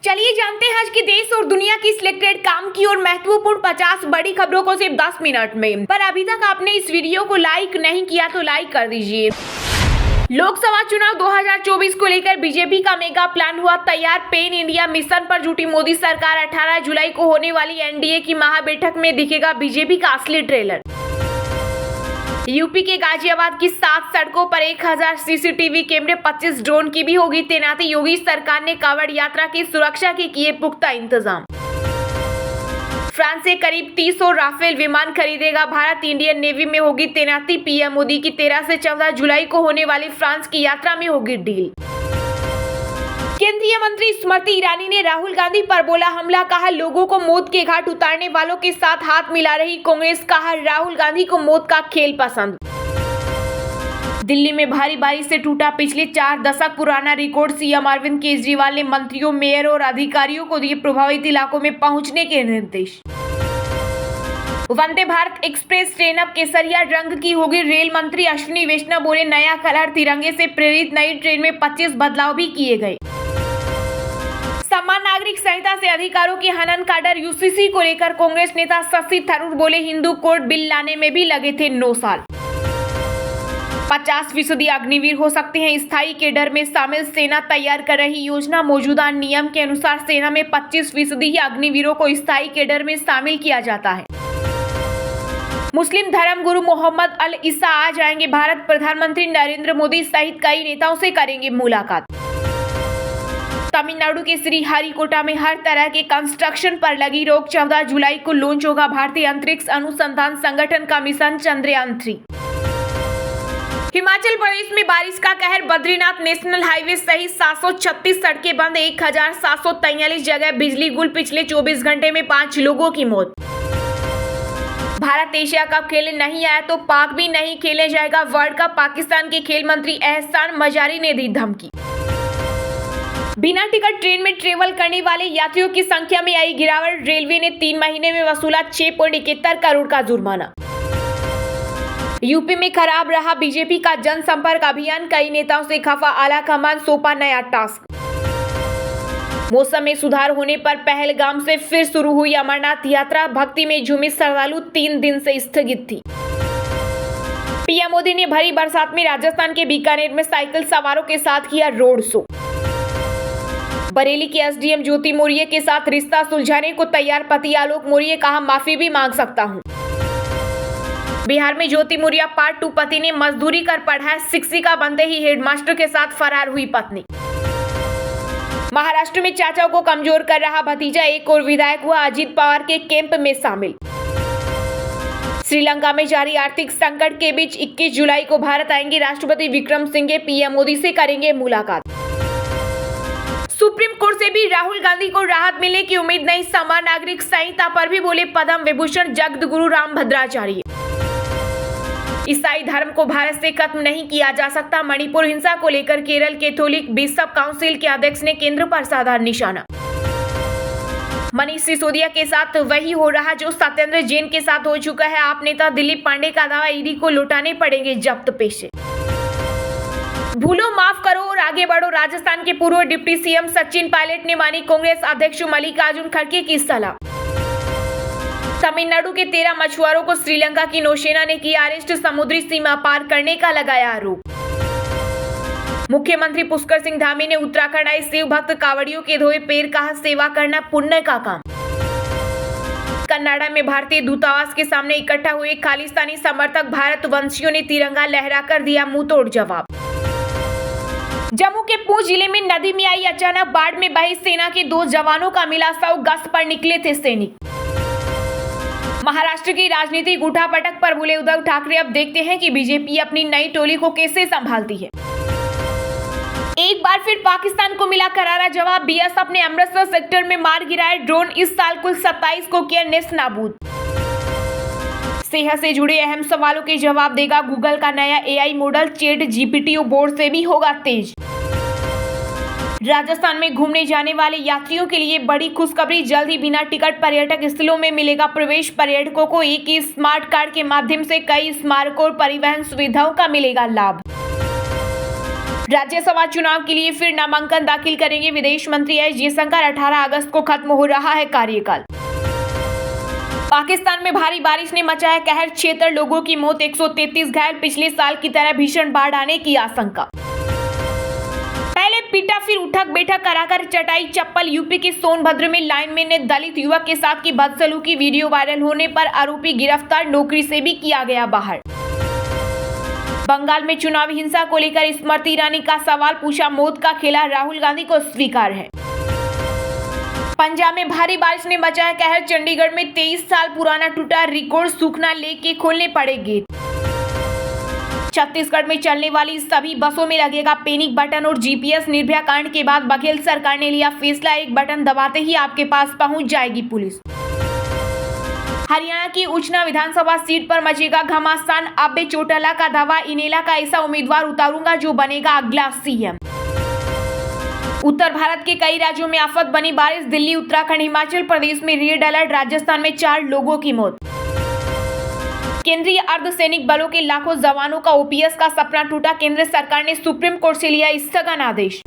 चलिए जानते हैं आज की देश और दुनिया की सिलेक्टेड काम की और महत्वपूर्ण 50 बड़ी खबरों को सिर्फ 10 मिनट में। पर अभी तक आपने इस वीडियो को लाइक नहीं किया तो लाइक कर दीजिए। लोकसभा चुनाव 2024 को लेकर बीजेपी का मेगा प्लान हुआ तैयार। पेन इंडिया मिशन पर जुटी मोदी सरकार। 18 जुलाई को होने वाली एनडीए की महाबैठक में दिखेगा बीजेपी का असली ट्रेलर। यूपी के गाजियाबाद की 7 सड़कों पर 1000 सीसीटीवी कैमरे, 25 ड्रोन की भी होगी तैनाती। योगी सरकार ने कांवड़ यात्रा की सुरक्षा के किए पुख्ता इंतजाम। फ्रांस से करीब 300 राफेल विमान खरीदेगा भारत। इंडियन नेवी में होगी तैनाती। पीएम मोदी की 13 से 14 जुलाई को होने वाली फ्रांस की यात्रा में होगी डील। केंद्रीय मंत्री स्मृति ईरानी ने राहुल गांधी पर बोला हमला, कहा लोगों को मौत के घाट उतारने वालों के साथ हाथ मिला रही कांग्रेस। कहा राहुल गांधी को मौत का खेल पसंद। दिल्ली में भारी बारिश से टूटा पिछले 4 दशक पुराना रिकॉर्ड। सीएम अरविंद केजरीवाल ने मंत्रियों, मेयर और अधिकारियों को दिए प्रभावित इलाकों में पहुंचने के निर्देश। वंदे भारत एक्सप्रेस ट्रेन अब केसरिया रंग की होगी। रेल मंत्री अश्विनी वैष्णव बोले नया कलर। तिरंगे से प्रेरित नई ट्रेन में 25 बदलाव भी किए गए। समान नागरिक संहिता से अधिकारों के हनन का डर। यूसीसी को लेकर कांग्रेस नेता शशि थरूर बोले हिंदू कोड बिल लाने में भी लगे थे 9 साल। 50% अग्निवीर हो सकते हैं स्थायी कैडर में शामिल। सेना तैयार कर रही योजना। मौजूदा नियम के अनुसार सेना में 25% ही अग्निवीरों को स्थायी कैडर में शामिल किया जाता है। मुस्लिम धर्मगुरु मोहम्मद अल ईसा आ जाएंगे भारत। प्रधानमंत्री नरेंद्र मोदी सहित कई नेताओं से करेंगे मुलाकात। तमिलनाडु के श्रीहरिकोटा में हर तरह के कंस्ट्रक्शन पर लगी रोक। 14 जुलाई को लॉन्च होगा भारतीय अंतरिक्ष अनुसंधान संगठन का मिशन चंद्रयान 3। हिमाचल प्रदेश में बारिश का कहर। बद्रीनाथ नेशनल हाईवे सहित 736 सड़कें बंद। 1743 जगह बिजली गुल। पिछले 24 घंटे में 5 लोगों की मौत। भारत एशिया कप खेलने नहीं आया तो पाक भी नहीं खेले जाएगा वर्ल्ड कप। पाकिस्तान के खेल मंत्री एहसान मजारी ने दी धमकी। बिना टिकट ट्रेन में ट्रेवल करने वाले यात्रियों की संख्या में आई गिरावट। रेलवे ने 3 महीने में वसूला 6.71 करोड़ का जुर्माना। यूपी में खराब रहा बीजेपी का जनसंपर्क अभियान। कई नेताओं से खफा आला कमान, सौंपा नया टास्क। मौसम में सुधार होने पर पहलगाम से फिर शुरू हुई अमरनाथ यात्रा। भक्ति में झूमे श्रद्धालु 3 दिन से स्थगित थी। पीएम मोदी ने भरी बरसात में राजस्थान के बीकानेर में साइकिल सवारों के साथ किया रोड शो। बरेली के एसडीएम ज्योति मौर्य के साथ रिश्ता सुलझाने को तैयार पति आलोक मौर्य। कहा माफी भी मांग सकता हूं। बिहार में ज्योति मौर्य पार्ट 2 पति ने मजदूरी कर पढ़ाया। शिक्षिका बनते ही हेडमास्टर के साथ फरार हुई पत्नी। महाराष्ट्र में चाचा को कमजोर कर रहा भतीजा। एक और विधायक हुआ अजीत पवार के कैंप में शामिल। श्रीलंका में जारी आर्थिक संकट के बीच 21 जुलाई को भारत आएंगे राष्ट्रपति विक्रम सिंघे। पीएम मोदी से करेंगे मुलाकात। सुप्रीम कोर्ट से भी राहुल गांधी को राहत मिलने की उम्मीद नहीं। समान नागरिक संहिता पर भी बोले पद्म विभूषण जगद्गुरु राम भद्राचार्य। ईसाई धर्म को भारत से खत्म नहीं किया जा सकता। मणिपुर हिंसा को लेकर केरल कैथोलिक बिशप काउंसिल के अध्यक्ष ने केंद्र पर साधा निशाना। मनीष सिसोदिया के साथ वही हो रहा जो सत्येंद्र जैन के साथ हो चुका है। आप नेता दिलीप पांडे का दावा ईडी को लौटाने पड़ेंगे जब्त पैसे। भूलो माफ करो और आगे बढ़ो। राजस्थान के पूर्व डिप्टी सीएम सचिन पायलट ने मानी कांग्रेस अध्यक्ष मल्लिकार्जुन खड़गे की सलाह। तमिलनाडु के 13 मछुआरों को श्रीलंका की नौसेना ने किया अरेस्ट। समुद्री सीमा पार करने का लगाया आरोप। मुख्यमंत्री पुष्कर सिंह धामी ने उत्तराखंड आए शिव भक्त कांवड़ियों के धोए पैर। कहा सेवा करना पुण्य का काम। कनाडा में भारतीय दूतावास के सामने इकट्ठा हुए खालिस्तानी समर्थक भारत वंशियों ने तिरंगा लहराकर दिया मुंहतोड़ जवाब। जम्मू के पूंछ जिले में नदी में आई अचानक बाढ़ में बही सेना के 2 जवानों का मिला शव। गश्त पर निकले थे सैनिक। महाराष्ट्र की राजनीतिक उठापटक पर बोले उद्धव ठाकरे। अब देखते हैं कि बीजेपी अपनी नई टोली को कैसे संभालती है। एक बार फिर पाकिस्तान को मिला करारा जवाब। बीएसएफ ने अमृतसर सेक्टर में मार गिराए ड्रोन। इस साल कुल 27 को किया नेस्तनाबूद। सेहत से जुड़े अहम सवालों के जवाब देगा गूगल का नया AI model. Chat GPT board से भी होगा तेज। राजस्थान में घूमने जाने वाले यात्रियों के लिए बड़ी खुशखबरी। जल्द ही बिना टिकट पर्यटक स्थलों में मिलेगा प्रवेश। पर्यटकों को एक ही स्मार्ट कार्ड के माध्यम से कई स्मारकों और परिवहन सुविधाओं का मिलेगा लाभ। राज्यसभा चुनाव के लिए फिर नामांकन दाखिल करेंगे विदेश मंत्री एस जयशंकर। 18 अगस्त को खत्म हो रहा है कार्यकाल। पाकिस्तान में भारी बारिश ने मचाया कहर, 76 लोगों की मौत, 133 घायल। पिछले साल की तरह भीषण बाढ़ आने की आशंका। पहले पीटा फिर उठक बैठक कराकर चटाई चप्पल। यूपी के सोनभद्र में लाइनमैन ने दलित युवक के साथ की बदसलूकी। वीडियो वायरल होने पर आरोपी गिरफ्तार, नौकरी से भी किया गया बाहर। बंगाल में चुनावी हिंसा को लेकर स्मृति ईरानी का सवाल पूछा, मौत का खेला राहुल गांधी को स्वीकार है। पंजाब में भारी बारिश ने मचाया कहर, चंडीगढ़ में 23 साल पुराना टूटा रिकॉर्ड, सूखना लेक के खोलने पड़े गेट। छत्तीसगढ़ में चलने वाली सभी बसों में लगेगा पैनिक बटन और जीपीएस। निर्भया कांड के बाद बघेल सरकार ने लिया फैसला, एक बटन दबाते ही आपके पास पहुंच जाएगी पुलिस। हरियाणा की उचना विधानसभा सीट पर मचेगा घमासान, अब्बे चौटाला का दावा, इनेला का ऐसा उम्मीदवार उतारूंगा जो बनेगा अगला सीएम। उत्तर भारत के कई राज्यों में आफत बनी बारिश, दिल्ली, उत्तराखंड, हिमाचल प्रदेश में रेड अलर्ट, राजस्थान में 4 लोगों की मौत। केंद्रीय अर्धसैनिक बलों के लाखों जवानों का ओपीएस का सपना टूटा, केंद्र सरकार ने सुप्रीम कोर्ट से लिया स्थगन आदेश।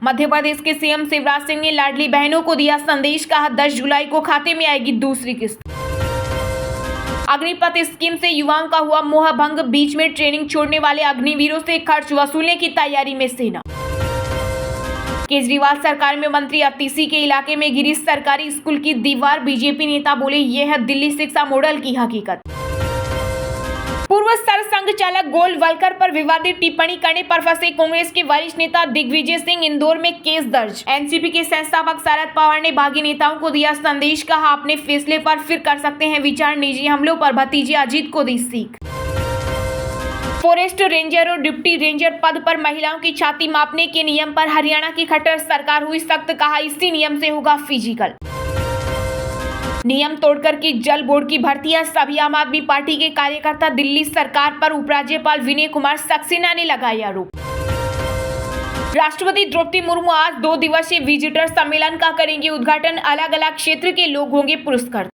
मध्य प्रदेश के सीएम शिवराज सिंह ने लाडली बहनों को दिया संदेश, कहा 10 जुलाई को खाते में आएगी दूसरी किस्त। अग्निपथ स्कीम से युवाओं का हुआ मोह भंग, बीच में ट्रेनिंग छोड़ने वाले अग्निवीरों से खर्च वसूलने की तैयारी में सेना। केजरीवाल सरकार में मंत्री अतीसी के इलाके में गिरी सरकारी स्कूल की दीवार, बीजेपी नेता बोले यह है दिल्ली शिक्षा मॉडल की हकीकत। पूर्व सरसंघ चालक गोलवलकर पर विवादित टिप्पणी करने पर फंसे कांग्रेस के वरिष्ठ नेता दिग्विजय सिंह, इंदौर में केस दर्ज। एनसीपी के संस्थापक शरद पवार ने बागी नेताओं को दिया संदेश, कहा अपने फैसले पर फिर कर सकते हैं विचार, निजी हमलों पर भतीजे अजीत को दी सीख। फॉरेस्ट रेंजर और डिप्टी रेंजर पद पर महिलाओं की छाती मापने के नियम पर हरियाणा की खट्टर सरकार हुई सख्त, कहा इसी नियम से होगा फिजिकल। नियम तोड़कर की जल बोर्ड की भर्तियां, सभी आम आदमी पार्टी के कार्यकर्ता, दिल्ली सरकार पर उपराज्यपाल विनय कुमार सक्सेना ने लगाया आरोप। राष्ट्रपति द्रौपदी मुर्मू आज 2 दिवसीय विजिटर सम्मेलन का करेंगे उद्घाटन, अलग अलग क्षेत्र के लोग होंगे पुरस्कृत।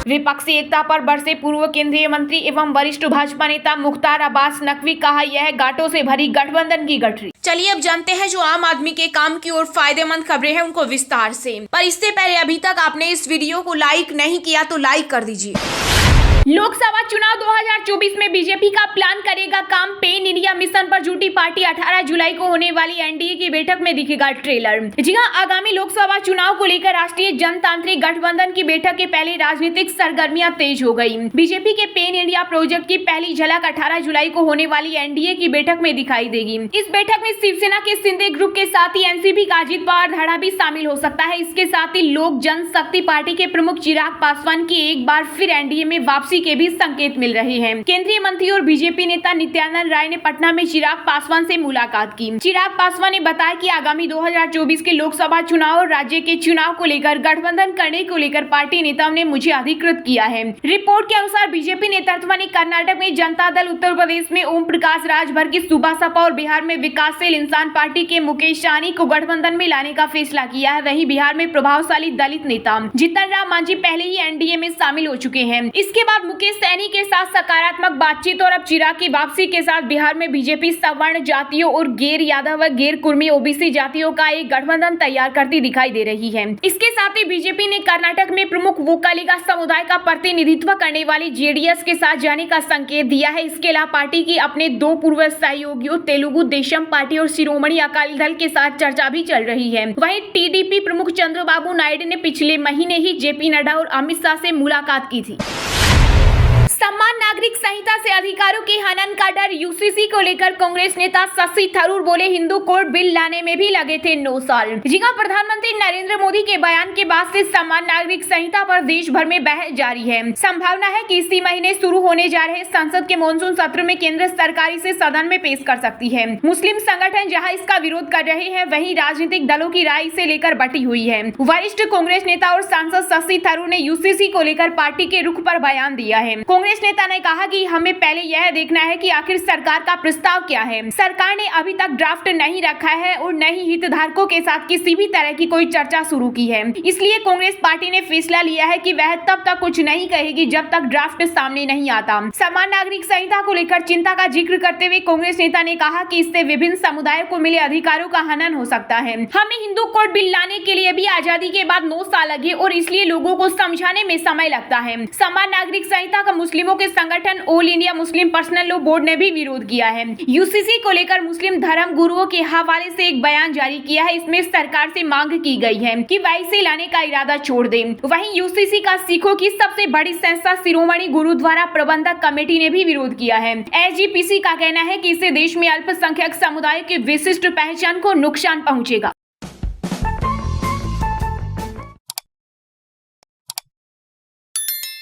विपक्षी एकता पर बरसे पूर्व केंद्रीय मंत्री एवं वरिष्ठ भाजपा नेता मुख्तार अब्बास नकवी, कहा यह गांठों से भरी गठबंधन की गठरी। चलिए अब जानते हैं जो आम आदमी के काम की और फायदेमंद खबरें हैं उनको विस्तार से। पर इससे पहले अभी तक आपने इस वीडियो को लाइक नहीं किया तो लाइक कर दीजिए। लोकसभा चुनाव 2024 में बीजेपी का प्लान करेगा काम, पेन इंडिया मिशन पर जुटी पार्टी। 18 जुलाई को होने वाली एनडीए की बैठक में दिखेगा ट्रेलर। जी हां, आगामी लोकसभा चुनाव को लेकर राष्ट्रीय जनतांत्रिक गठबंधन की बैठक के पहले राजनीतिक सरगर्मियां तेज हो गई। बीजेपी के पेन इंडिया प्रोजेक्ट की पहली झलक 18 जुलाई को होने वाली एनडीए की बैठक में दिखाई देगी। इस बैठक में शिवसेना के शिंदे ग्रुप के साथ ही एनसीपी का अजीत पवार धड़ा भी शामिल हो सकता है। इसके साथ ही लोक जनशक्ति पार्टी के प्रमुख चिराग पासवान की एक बार फिर एनडीए में वापसी के भी संकेत मिल रहे हैं। केंद्रीय मंत्री और बीजेपी नेता नित्यानंद राय ने पटना में चिराग पासवान से मुलाकात की। चिराग पासवान ने बताया कि आगामी 2024 के लोकसभा चुनाव और राज्य के चुनाव को लेकर गठबंधन करने को लेकर पार्टी नेताओं ने मुझे अधिकृत किया है। रिपोर्ट के अनुसार बीजेपी नेतृत्व ने कर्नाटक में जनता दल, उत्तर प्रदेश में ओम प्रकाश राजभर की सुबह सपा और बिहार में विकासशील इंसान पार्टी के मुकेश सहनी को गठबंधन में लाने का फैसला किया है। वहीं बिहार में प्रभावशाली दलित नेता जीतन राम मांझी पहले ही एनडीए में शामिल हो चुके हैं। इसके बाद मुकेश सहनी के साथ सकारात्मक बातचीत और अब चिराग की वापसी के साथ बिहार में बीजेपी सवर्ण जातियों और गैर यादव व गैर कुर्मी ओबीसी जातियों का एक गठबंधन तैयार करती दिखाई दे रही है। इसके साथ ही बीजेपी ने कर्नाटक में प्रमुख वोकालिगा समुदाय का प्रतिनिधित्व करने वाली जेडीएस के साथ जाने का संकेत दिया है। इसके अलावा पार्टी की अपने 2 पूर्व सहयोगियों तेलुगु देशम पार्टी और शिरोमणि अकाली दल के साथ चर्चा भी चल रही है। वहीं टीडीपी प्रमुख चंद्रबाबू नायडू ने पिछले महीने ही जेपी नड्डा और अमित शाह से मुलाकात की थी। समान नागरिक संहिता से अधिकारों के हनन का डर, यूसीसी को लेकर कांग्रेस नेता शशि थरूर बोले हिंदू कोड बिल लाने में भी लगे थे 9 साल। जी हां, प्रधानमंत्री नरेंद्र मोदी के बयान के बाद से समान नागरिक संहिता पर देश भर में बहस जारी है। संभावना है कि इसी महीने शुरू होने जा रहे संसद के मॉनसून सत्र में केंद्र सरकार इसे सदन में पेश कर सकती है। मुस्लिम संगठन जहां इसका विरोध कर रहे हैं, वहीं राजनीतिक दलों की राय इसे लेकर बटी हुई है। वरिष्ठ कांग्रेस नेता और सांसद शशि थरूर ने यूसीसी को लेकर पार्टी के रुख पर बयान दिया है। कांग्रेस नेता नेता ने कहा कि हमें पहले यह देखना है कि आखिर सरकार का प्रस्ताव क्या है। सरकार ने अभी तक ड्राफ्ट नहीं रखा है और न ही हितधारकों के साथ किसी भी तरह की कोई चर्चा शुरू की है। इसलिए कांग्रेस पार्टी ने फैसला लिया है कि वह तब तक कुछ नहीं कहेगी जब तक ड्राफ्ट सामने नहीं आता। समान नागरिक संहिता को लेकर चिंता का जिक्र करते हुए कांग्रेस नेता ने कहा कि इससे विभिन्न समुदायों को मिले अधिकारों का हनन हो सकता है। हमें हिंदू कोड बिल लाने के लिए भी आजादी के बाद 9 साल लगे और इसलिए लोगों को समझाने में समय लगता है। समान नागरिक संहिता का मुस्लिमों के संगठन all India Muslim personal law board ने भी विरोध किया है। यूसीसी को लेकर मुस्लिम धर्म गुरुओं के हवाले से एक बयान जारी किया है। इसमें सरकार से मांग की गई है कि वह इसे लाने का इरादा छोड़ दे। वहीं यूसीसी का सिखों की सबसे बड़ी संस्था शिरोमणि गुरुद्वारा प्रबंधक कमेटी ने भी विरोध किया है। एसजीपीसी का कहना है कि इससे देश में अल्पसंख्यक समुदाय की विशिष्ट पहचान को नुकसान पहुंचेगा।